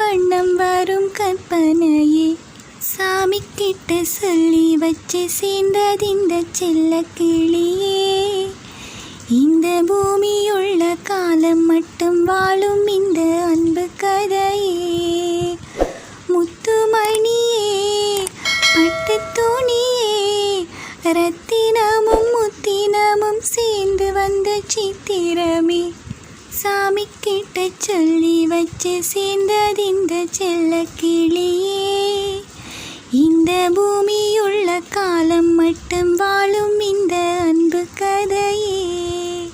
வண்ணம் வரும் கற்பனையே. சாமி கிட்ட சொல்லி வச்சு சேர்ந்ததிந்த செல்ல கிளியே. இந்த பூமியுள்ள காலம் மட்டும் வாழும் இந்த அன்பு கதையே. முத்துமணியே பட்டு துணியே ரத்தினமும் முத்தினமும் சேர்ந்து வந்த சித்திரமே. சாமி கிட்ட சொல்லி வச்சு சேர்ந்ததிந்த செல்ல கிளியே. இந்த பூமியுள்ள காலம் மட்டும் வாழும் இந்த